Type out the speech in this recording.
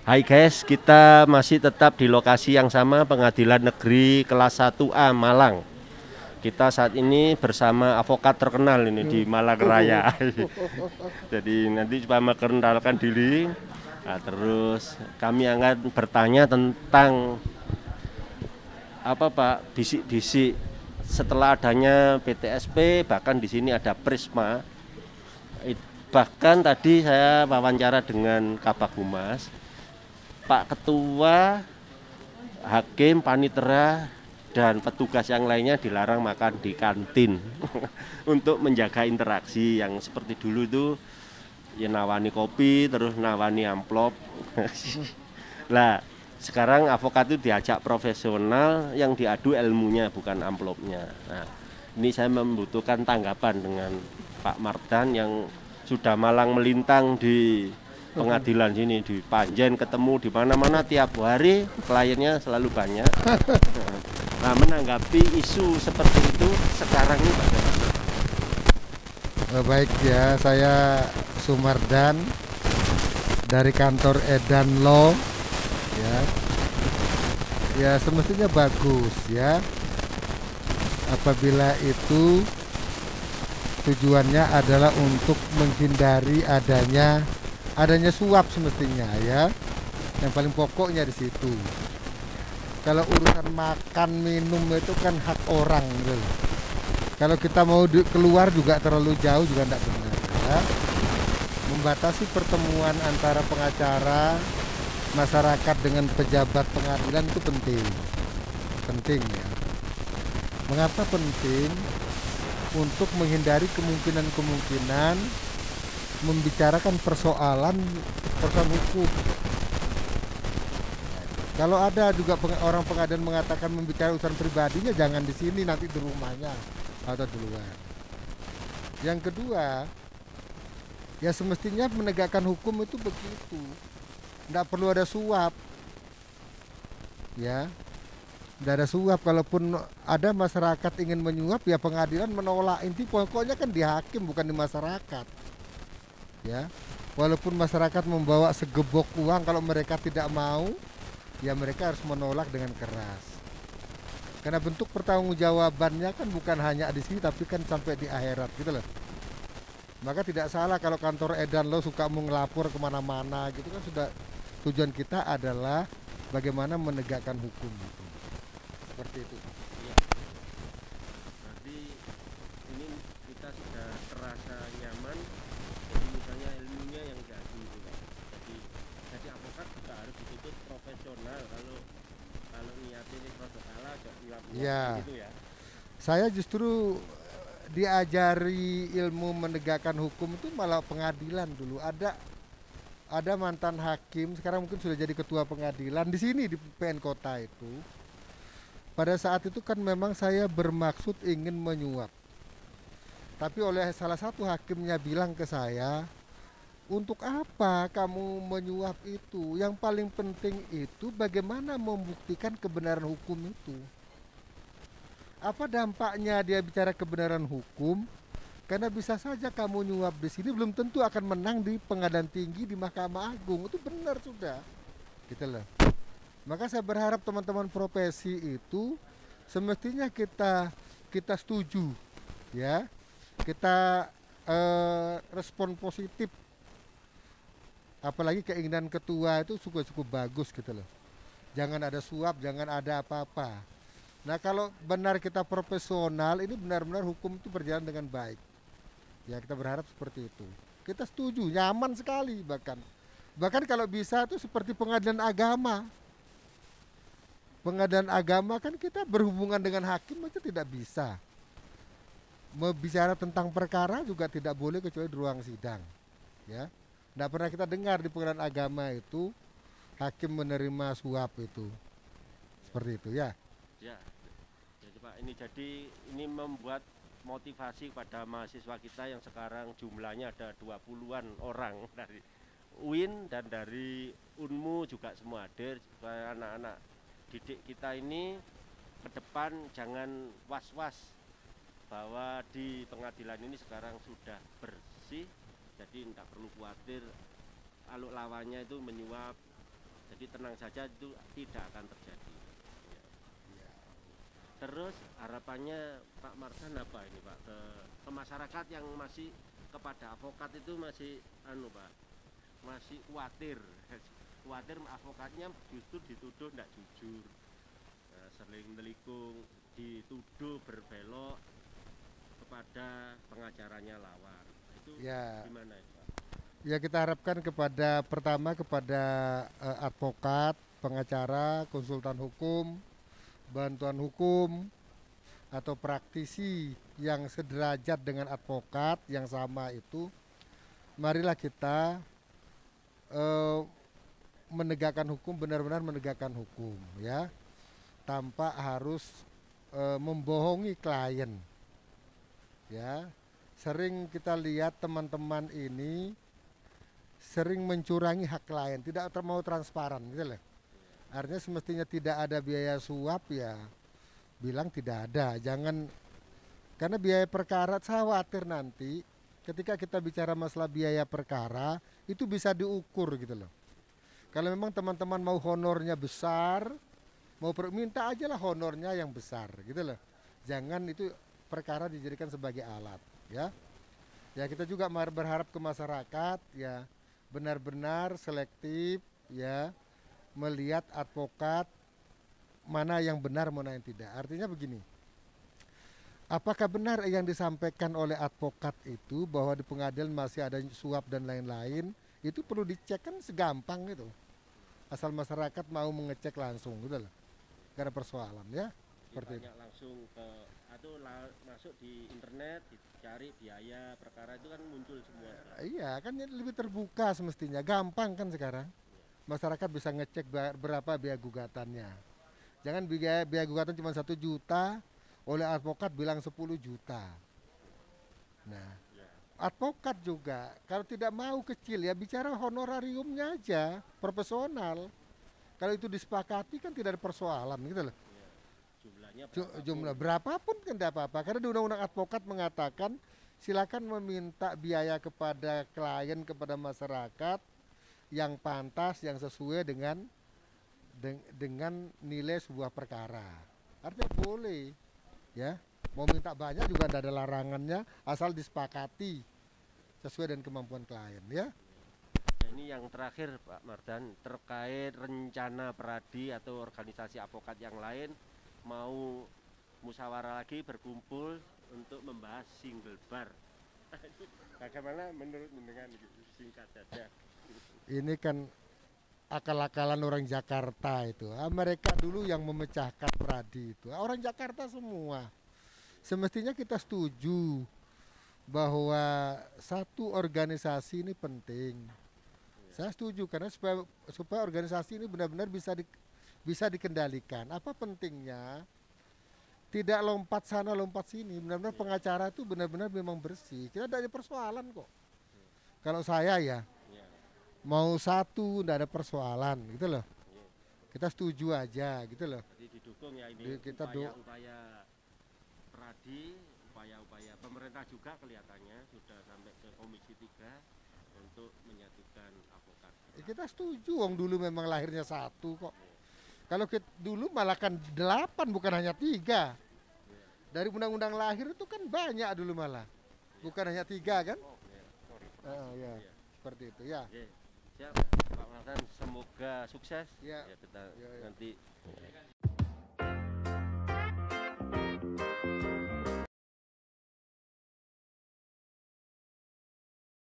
Hai guys, kita masih tetap di lokasi yang sama, Pengadilan Negeri Kelas 1A Malang. Kita saat ini bersama avokat terkenal ini di Malang Raya. Jadi nanti coba memperkenalkan diri. Nah, terus kami akan bertanya tentang apa Pak, bisik-bisik setelah adanya PTSP, bahkan di sini ada Prisma. Bahkan tadi saya wawancara dengan Kabag Humas, Pak Ketua, Hakim, Panitera, dan petugas yang lainnya dilarang makan di kantin untuk menjaga interaksi yang seperti dulu itu ya nawani kopi, terus nawani amplop. Lah, sekarang avokat itu diajak profesional yang diadu ilmunya bukan amplopnya. Nah, ini saya membutuhkan tanggapan dengan Pak Mardan yang sudah malang melintang di pengadilan sini, di Panjen ketemu di mana-mana tiap hari, kliennya selalu banyak. Nah, menanggapi isu seperti itu sekarang ini bagaimana? Baik ya, saya Sumardan dari kantor Edan Law ya. Ya semestinya bagus ya. Apabila itu tujuannya adalah untuk menghindari adanya suap semestinya ya. Yang paling pokoknya di situ. Kalau urusan makan minum itu kan hak orang gitu. Kalau kita mau keluar juga terlalu jauh juga tidak benar ya. Membatasi pertemuan antara pengacara, masyarakat dengan pejabat pengadilan itu penting ya. Mengapa penting? Untuk menghindari kemungkinan membicarakan persoalan hukum. Kalau ada juga orang pengadilan mengatakan membicarakan urusan pribadinya, jangan di sini, nanti di rumahnya atau di luar. Yang kedua, ya semestinya menegakkan hukum itu begitu. Tidak perlu ada suap. Ya. Tidak ada suap. Kalaupun ada masyarakat ingin menyuap, ya pengadilan menolak. Inti pokoknya kan di hakim, bukan di masyarakat. Ya. Walaupun masyarakat membawa segebok uang, kalau mereka tidak mau, ya mereka harus menolak dengan keras. Karena bentuk pertanggungjawabannya kan bukan hanya di sini, tapi kan sampai di akhirat gitu loh. Maka tidak salah kalau kantor Edan lo suka mau ngelapor kemana-mana gitu kan. Sudah tujuan kita adalah bagaimana menegakkan hukum gitu. Seperti itu. Ya. Berarti ini kita sudah terasa nyaman. Jadi misalnya ilmunya yang diadu gitu Pak. Jadi avokat juga harus dituntut profesional. Kalau niatnya ini produk kalah agak Ya. gitu ya. Saya justru diajari ilmu menegakkan hukum itu malah pengadilan dulu. Ada mantan hakim, sekarang mungkin sudah jadi ketua pengadilan di sini di PN Kota itu. Pada saat itu kan memang saya bermaksud ingin menyuap. Tapi oleh salah satu hakimnya bilang ke saya, untuk apa kamu menyuap itu? Yang paling penting itu bagaimana membuktikan kebenaran hukum itu. Apa dampaknya dia bicara kebenaran hukum? Karena bisa saja kamu nyuap di sini belum tentu akan menang di pengadilan tinggi, di Mahkamah Agung. Itu benar sudah. Gitu loh. Maka saya berharap teman-teman profesi itu semestinya kita setuju ya. Kita respon positif. Apalagi keinginan ketua itu cukup bagus gitu loh. Jangan ada suap, jangan ada apa-apa. Nah, kalau benar kita profesional, ini benar-benar hukum itu berjalan dengan baik. Ya, kita berharap seperti itu. Kita setuju, nyaman sekali bahkan. Bahkan kalau bisa itu seperti pengadilan agama. Pengadilan agama kan kita berhubungan dengan hakim aja tidak bisa. Bicara tentang perkara juga tidak boleh kecuali di ruang sidang. Ya. Tidak pernah kita dengar di pengadilan agama itu hakim menerima suap itu. Seperti itu ya. Ya. Jadi Pak, ini membuat motivasi pada mahasiswa kita yang sekarang jumlahnya ada 20-an orang dari UIN dan dari UNMU juga semua hadir, supaya anak-anak didik kita ini ke depan jangan was-was bahwa di pengadilan ini sekarang sudah bersih, jadi tidak perlu khawatir kalau lawannya itu menyuap Jadi tenang saja itu tidak akan terjadi. Ya. Ya. Terus harapannya Pak Mardan apa ini Pak ke masyarakat yang masih kepada avokat itu masih Pak, masih khawatir. Khawatir avokatnya justru dituduh tidak jujur. Nah, sering melikung, dituduh berbelok kepada pengacaranya lawan. Itu Ya. gimana itu Pak? Ya, kita harapkan pertama kepada advokat, pengacara, konsultan hukum, bantuan hukum atau praktisi yang sederajat dengan advokat yang sama itu, marilah kita menegakkan hukum, benar-benar menegakkan hukum ya, tanpa harus membohongi klien ya. Sering kita lihat teman-teman ini sering mencurangi hak klien, tidak mau transparan gitu loh. Artinya semestinya tidak ada biaya suap ya, bilang tidak ada. Jangan, karena biaya perkara saya khawatir nanti ketika kita bicara masalah biaya perkara itu bisa diukur gitu loh. Kalau memang teman-teman mau honornya besar, mau minta aja lah honornya yang besar gitu loh. Jangan itu perkara dijadikan sebagai alat ya. Ya, kita juga berharap ke masyarakat ya benar-benar selektif ya, melihat advokat mana yang benar mana yang tidak. Artinya begini, apakah benar yang disampaikan oleh advokat itu bahwa di pengadilan masih ada suap dan lain-lain, itu perlu dicek, kan segampang itu, asal masyarakat mau mengecek langsung gitu loh, gak ada persoalan ya. Seperti itu. Langsung ke atau masuk di internet dicari biaya perkara itu kan muncul semua. Iya kan, lebih terbuka semestinya, gampang kan sekarang. Masyarakat bisa ngecek berapa biaya gugatannya. Jangan biaya gugatan cuma 1 juta, oleh advokat bilang 10 juta. Nah, advokat juga kalau tidak mau kecil ya bicara honorariumnya aja, proporsional. Kalau itu disepakati kan tidak ada persoalan gitu loh. Jumlah berapapun kan tidak apa-apa, karena di undang-undang advokat mengatakan silakan meminta biaya kepada klien, kepada masyarakat yang pantas, yang sesuai dengan nilai sebuah perkara. Artinya boleh ya, mau minta banyak juga tidak ada larangannya asal disepakati sesuai dengan kemampuan klien ya. Ini yang terakhir Pak Mardan, terkait rencana Peradi atau organisasi avokat yang lain mau musyawarah lagi, berkumpul untuk membahas single bar. Bagaimana menurut dengan singkat saja? Ini kan akal-akalan orang Jakarta itu. Mereka dulu yang memecahkan Peradi itu. Orang Jakarta semua. Semestinya kita setuju bahwa satu organisasi ini penting. Saya setuju karena supaya organisasi ini benar-benar bisa dikendalikan. Apa pentingnya? Tidak lompat sana lompat sini. Benar-benar pengacara itu benar-benar memang bersih. Kita tidak ada persoalan kok. Kalau saya ya mau satu tidak ada persoalan gitu loh. Kita setuju aja gitu loh. Jadi didukung ya ini upaya-upaya Peradi, upaya-upaya pemerintah juga kelihatannya sudah sampai ke Komisi 3 untuk menyatukan avokat. Kita setuju, wong dulu memang lahirnya satu kok. Kalau dulu malah kan 8 bukan hanya 3. Dari undang-undang lahir itu kan banyak dulu malah. Bukan hanya 3 kan? Ya. Seperti itu ya. Siap Pak Mardan, semoga sukses. Ya. Kita nanti